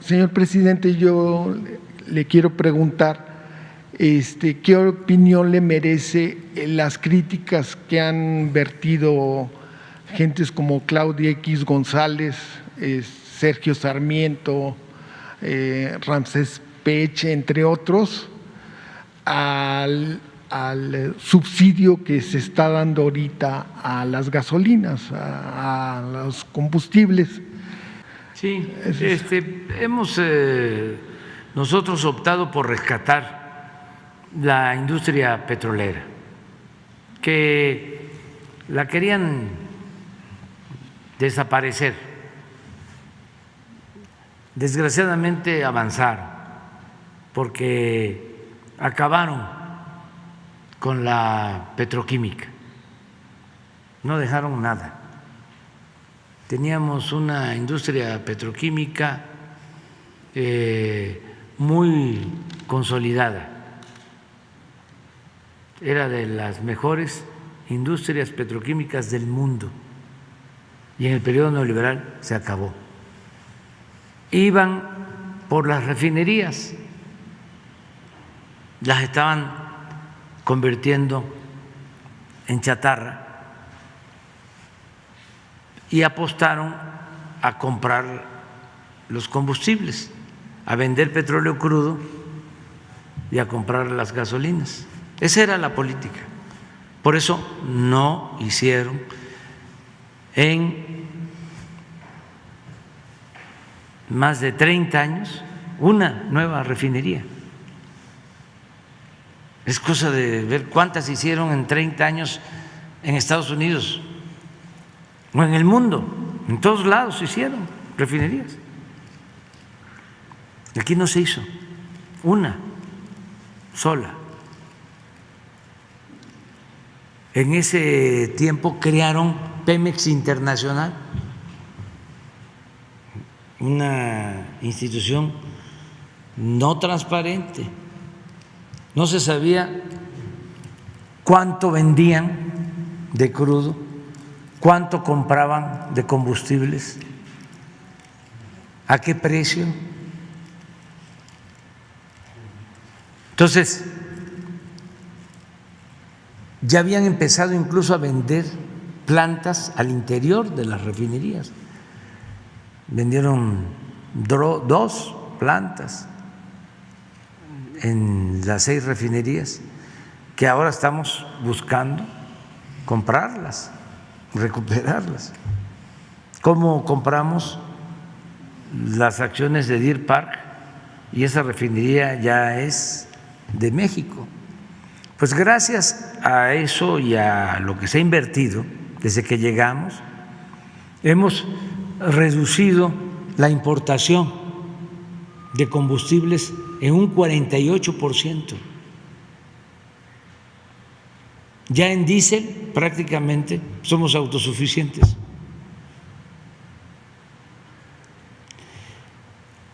Señor presidente, yo le quiero preguntar qué opinión le merece las críticas que han vertido gentes como Claudia X González, Sergio Sarmiento, Ramsés Peche, entre otros, al subsidio que se está dando ahorita a las gasolinas, a los combustibles. Sí, hemos nosotros optado por rescatar la industria petrolera, que la querían desaparecer. Desgraciadamente avanzaron, porque acabaron con la petroquímica, no dejaron nada. Teníamos una industria petroquímica muy consolidada, era de las mejores industrias petroquímicas del mundo, y en el periodo neoliberal se acabó. Iban por las refinerías, las estaban convirtiendo en chatarra y apostaron a comprar los combustibles, a vender petróleo crudo y a comprar las gasolinas. Esa era la política. Por eso no hicieron en más de 30 años una nueva refinería. Es cosa de ver cuántas hicieron en 30 años en Estados Unidos o en el mundo. En todos lados se hicieron refinerías. Aquí no se hizo una sola. En ese tiempo crearon Pemex Internacional, una institución no transparente. No se sabía cuánto vendían de crudo, cuánto compraban de combustibles, a qué precio. Entonces, ya habían empezado incluso a vender plantas al interior de las refinerías. Vendieron 2 plantas en las 6 refinerías, que ahora estamos buscando comprarlas, recuperarlas. ¿Cómo compramos las acciones de Deer Park? Y esa refinería ya es de México. Pues gracias a eso y a lo que se ha invertido desde que llegamos, hemos reducido la importación de combustibles en un 48%. Ya en diésel prácticamente somos autosuficientes.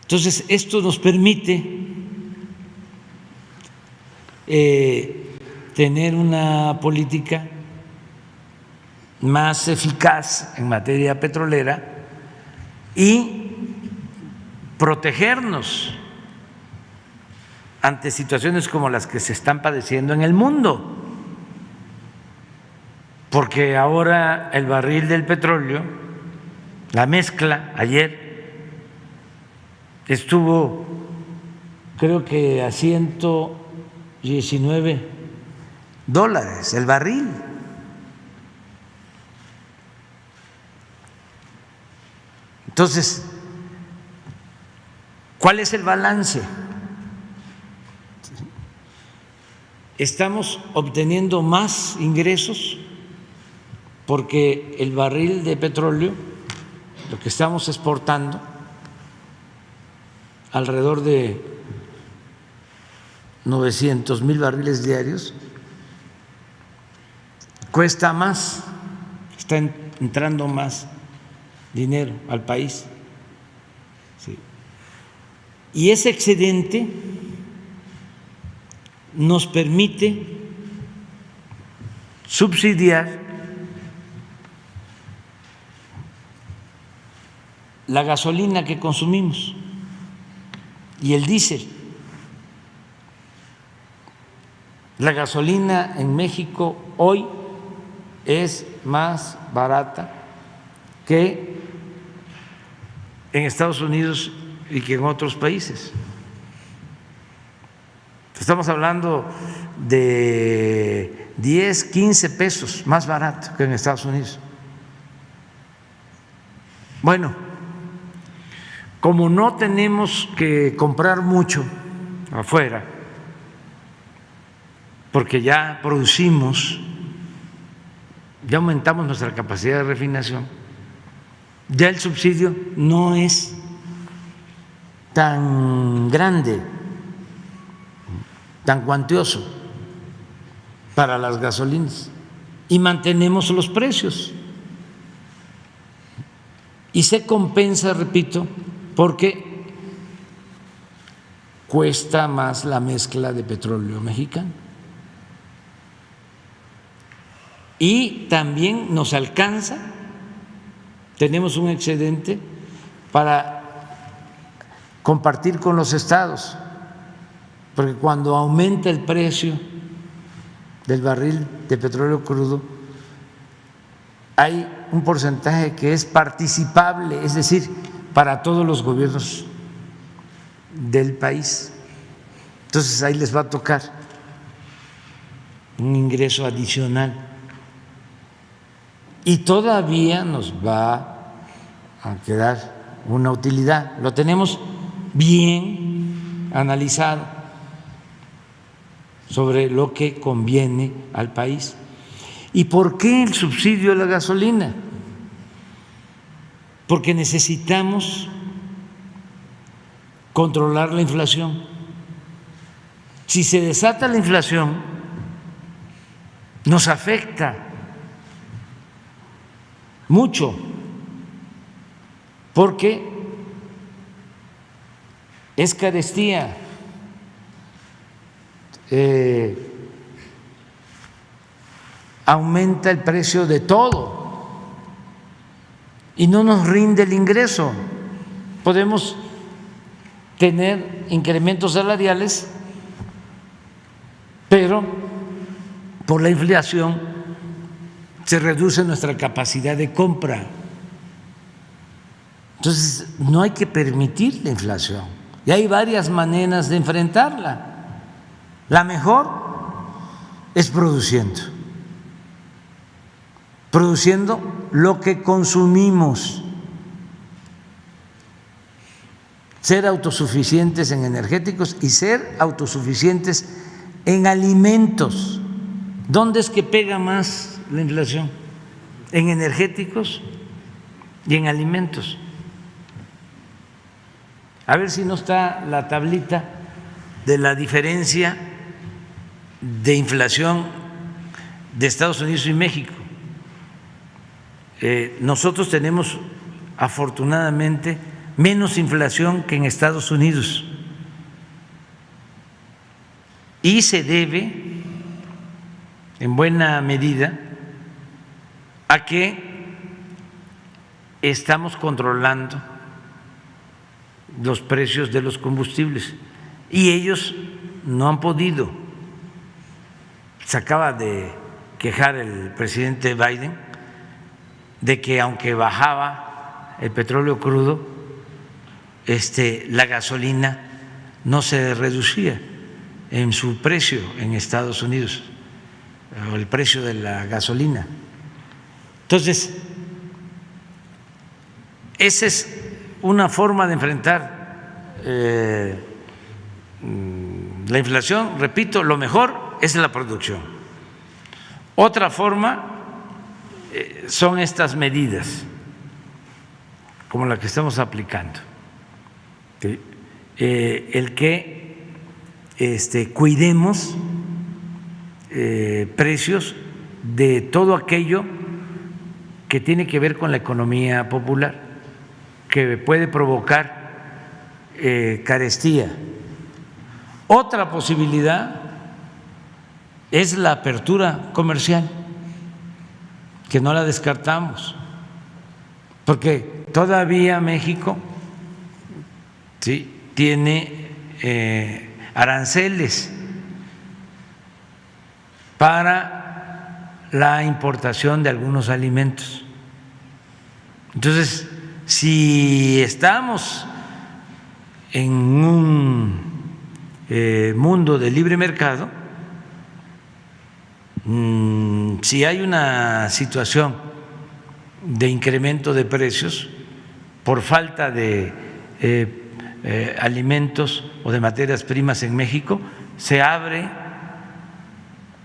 Entonces, esto nos permite tener una política más eficaz en materia petrolera y protegernos ante situaciones como las que se están padeciendo en el mundo, porque ahora el barril del petróleo, la mezcla, ayer estuvo creo que a $119 el barril. Entonces, ¿cuál es el balance? Estamos obteniendo más ingresos porque el barril de petróleo, lo que estamos exportando, alrededor de 900,000 barriles diarios, cuesta más, está entrando más dinero al país. Sí. Y ese excedente nos permite subsidiar la gasolina que consumimos y el diésel. La gasolina en México hoy es más barata que en Estados Unidos y que en otros países. Estamos hablando de 10, 15 pesos más barato que en Estados Unidos. Bueno, como no tenemos que comprar mucho afuera, porque ya producimos, ya aumentamos nuestra capacidad de refinación, ya el subsidio no es tan grande, tan cuantioso para las gasolinas y mantenemos los precios. Y se compensa, repito, porque cuesta más la mezcla de petróleo mexicano. Y también nos alcanza, tenemos un excedente para compartir con los estados, porque cuando aumenta el precio del barril de petróleo crudo, hay un porcentaje que es participable, es decir, para todos los gobiernos del país. Entonces ahí les va a tocar un ingreso adicional y todavía nos va a quedar una utilidad. Lo tenemos bien analizado sobre lo que conviene al país. ¿Y por qué el subsidio a la gasolina? Porque necesitamos controlar la inflación. Si se desata la inflación, nos afecta mucho, porque es carestía. Aumenta el precio de todo y no nos rinde el ingreso. Podemos tener incrementos salariales, pero por la inflación se reduce nuestra capacidad de compra. Entonces, no hay que permitir la inflación y hay varias maneras de enfrentarla. La mejor es produciendo lo que consumimos, ser autosuficientes en energéticos y ser autosuficientes en alimentos. ¿Dónde es que pega más la inflación? En energéticos y en alimentos. A ver si no está la tablita de la diferencia de inflación de Estados Unidos y México. Nosotros tenemos afortunadamente menos inflación que en Estados Unidos y se debe en buena medida a que estamos controlando los precios de los combustibles y ellos no han podido. Se acaba de quejar el presidente Biden de que aunque bajaba el petróleo crudo, la gasolina no se reducía en su precio en Estados Unidos, o el precio de la gasolina. Entonces, esa es una forma de enfrentar la inflación. Repito, lo mejor es la producción. Otra forma son estas medidas, como la que estamos aplicando, el que cuidemos precios de todo aquello que tiene que ver con la economía popular, que puede provocar carestía. Otra posibilidad es la apertura comercial, que no la descartamos, porque todavía México, ¿sí?, tiene aranceles para la importación de algunos alimentos. Entonces, si estamos en un mundo de libre mercado, si hay una situación de incremento de precios por falta de alimentos o de materias primas en México, se abre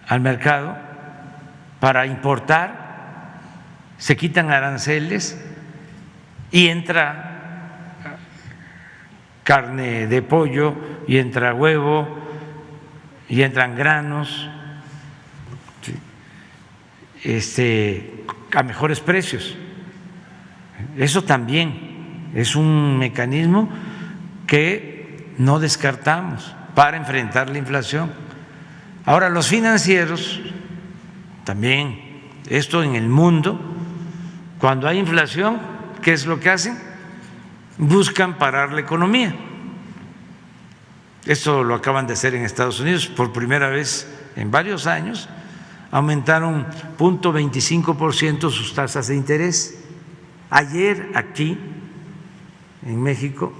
al mercado para importar, se quitan aranceles y entra carne de pollo, y entra huevo, y entran granos, a mejores precios. Eso también es un mecanismo que no descartamos para enfrentar la inflación. Ahora, los financieros también, esto en el mundo, cuando hay inflación, ¿qué es lo que hacen? Buscan parar la economía. Esto lo acaban de hacer en Estados Unidos por primera vez en varios años. Aumentaron 0.25% sus tasas de interés. Ayer aquí en México,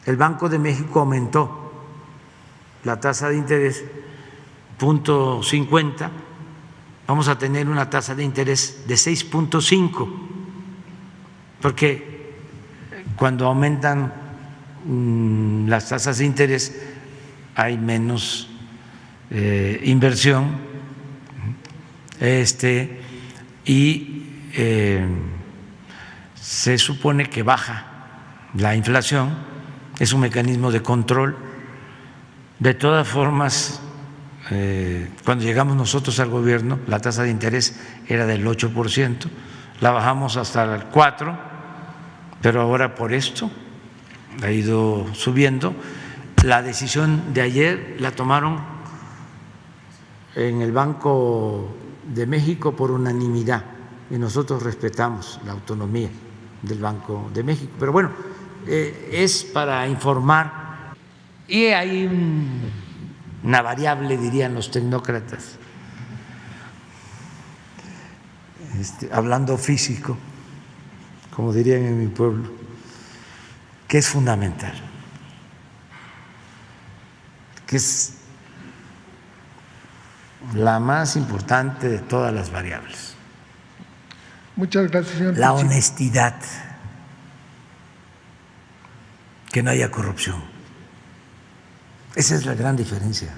el Banco de México aumentó la tasa de interés 0.50, vamos a tener una tasa de interés de 6.5, porque cuando aumentan las tasas de interés hay menos inversión, y se supone que baja la inflación, es un mecanismo de control. De todas formas, cuando llegamos nosotros al gobierno, la tasa de interés era del 8%, la bajamos hasta el 4%, pero ahora por esto ha ido subiendo. La decisión de ayer la tomaron en el Banco de México por unanimidad y nosotros respetamos la autonomía del Banco de México. Pero bueno, es para informar. Y hay una variable, dirían los tecnócratas, hablando físico, como dirían en mi pueblo, que es fundamental, que es la más importante de todas las variables. Muchas gracias, señor La presidente. honestidad, que no haya corrupción. Esa es la gran diferencia.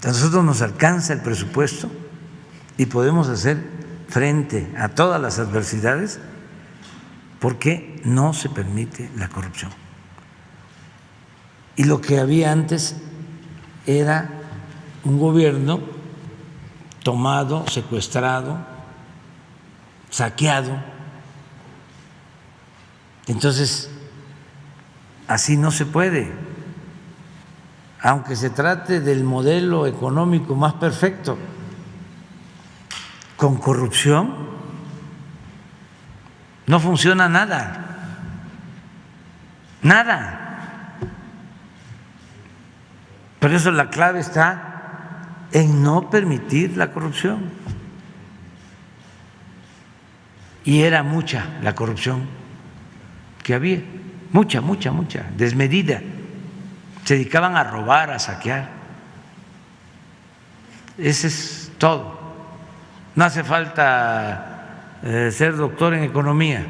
A nosotros nos alcanza el presupuesto y podemos hacer frente a todas las adversidades porque no se permite la corrupción. Y lo que había antes era un gobierno tomado, secuestrado, saqueado. Entonces, así no se puede. Aunque se trate del modelo económico más perfecto, con corrupción no funciona nada, nada. Por eso la clave está en no permitir la corrupción. Y era mucha la corrupción que había, mucha, desmedida. Se dedicaban a robar, a saquear. Ese es todo. No hace falta ser doctor en economía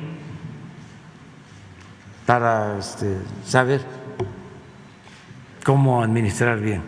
para saber cómo administrar bien.